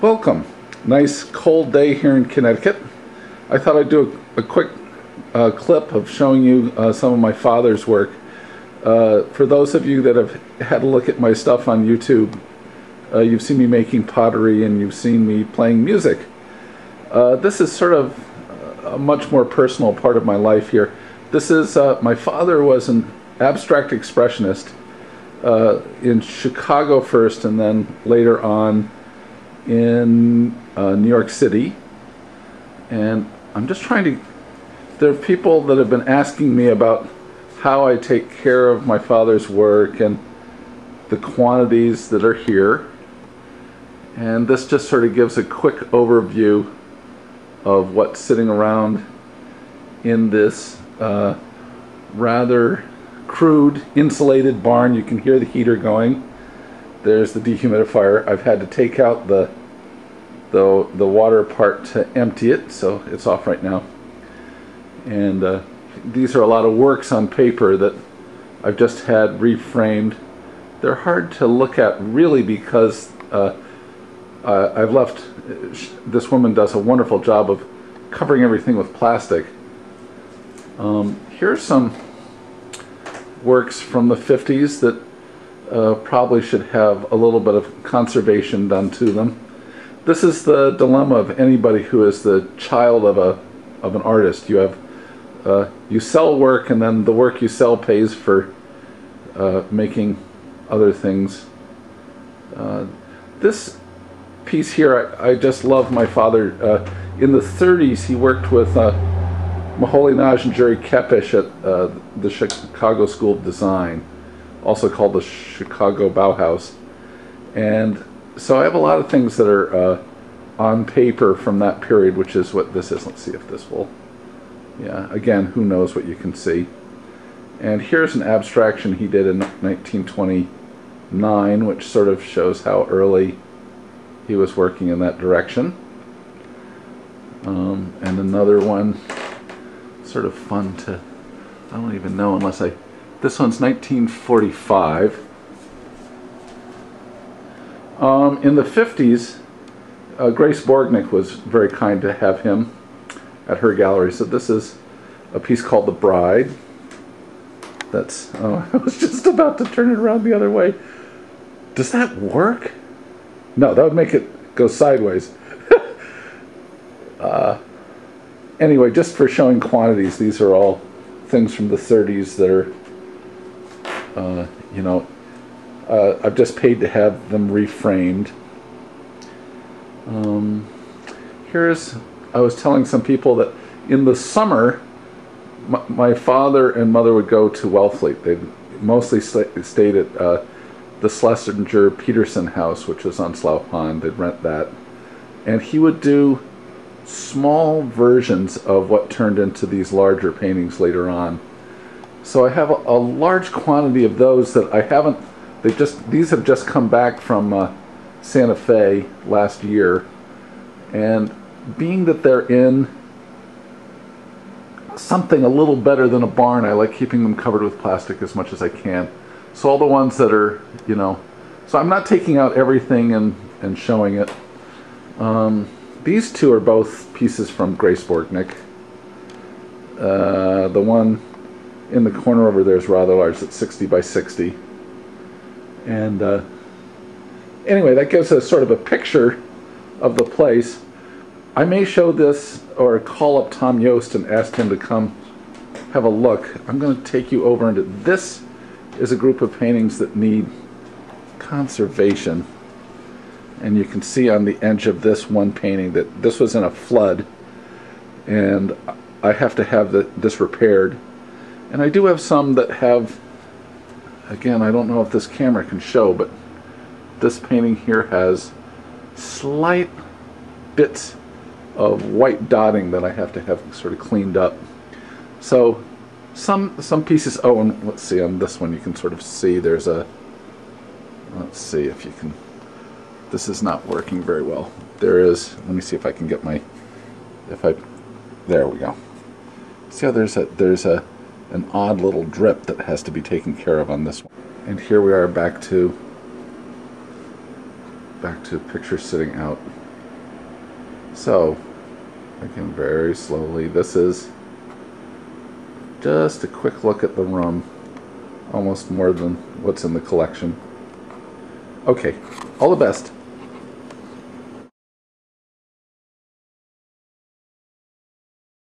Welcome. Nice cold day here in Connecticut. I thought I'd do a quick clip of showing you some of my father's work. For those of you that have had a look at my stuff on YouTube, you've seen me making pottery and you've seen me playing music. This is sort of a much more personal part of my life here. This is, my father was an abstract expressionist in Chicago first and then later on in New York City. And I'm just trying to, there are people that have been asking me about how I take care of my father's work and the quantities that are here. And this just sort of gives a quick overview of what's sitting around in this rather crude insulated barn. You can hear the heater going. There's the dehumidifier. I've had to take out the water part to empty it, so it's off right now. And these are a lot of works on paper that I've just had reframed. They're hard to look at really because I've left, this woman does a wonderful job of covering everything with plastic. Here's some works from the 50s that probably should have a little bit of conservation done to them. This is the dilemma of anybody who is the child of an artist. You have you sell work, and then the work you sell pays for making other things. This piece here, I just love my father. In the 30s, he worked with Maholy, Nagi, and Kepes at the Chicago School of Design, also called the Chicago Bauhaus. And so I have a lot of things that are on paper from that period, which is what this is. Let's see if this will, yeah, again, who knows what you can see. And here's an abstraction he did in 1929, which sort of shows how early he was working in that direction. And another one, sort of fun to, I don't even know unless this one's 1945. In the 50s, Grace Borgnick was very kind to have him at her gallery. So this is a piece called The Bride. That's, oh, I was just about to turn it around the other way. Does that work? No, that would make it go sideways. Anyway, just for showing quantities, these are all things from the 30s that are, you know, I've just paid to have them reframed. I was telling some people that in the summer, my father and mother would go to Wellfleet. They mostly stayed at the Schlesinger Peterson house, which was on Slough Pond. They'd rent that. And he would do small versions of what turned into these larger paintings later on. So I have a large quantity of those that I haven't, these have just come back from Santa Fe last year. And being that they're in something a little better than a barn, I like keeping them covered with plastic as much as I can. So all the ones that are, you know, so I'm not taking out everything and showing it. These two are both pieces from Grace Borgnick. The one in the corner over there is rather large. It's 60 by 60. And anyway, that gives us sort of a picture of the place. I may show this or call up Tom Yost and ask him to come have a look. I'm going to take you over into this. Is a group of paintings that need conservation. And you can see on the edge of this one painting that this was in a flood, and I have to have this repaired. And I do have some that have, again, I don't know if this camera can show, but this painting here has slight bits of white dotting that I have to have sort of cleaned up. So some pieces, oh, and let's see, on this one you can sort of see there's a, let's see if you can, this is not working very well. There is, let me see if I can get my, there we go. See how there's an odd little drip that has to be taken care of on this one. And here we are back to picture sitting out. So, again, very slowly. This is just a quick look at the room, almost more than what's in the collection. Okay, all the best.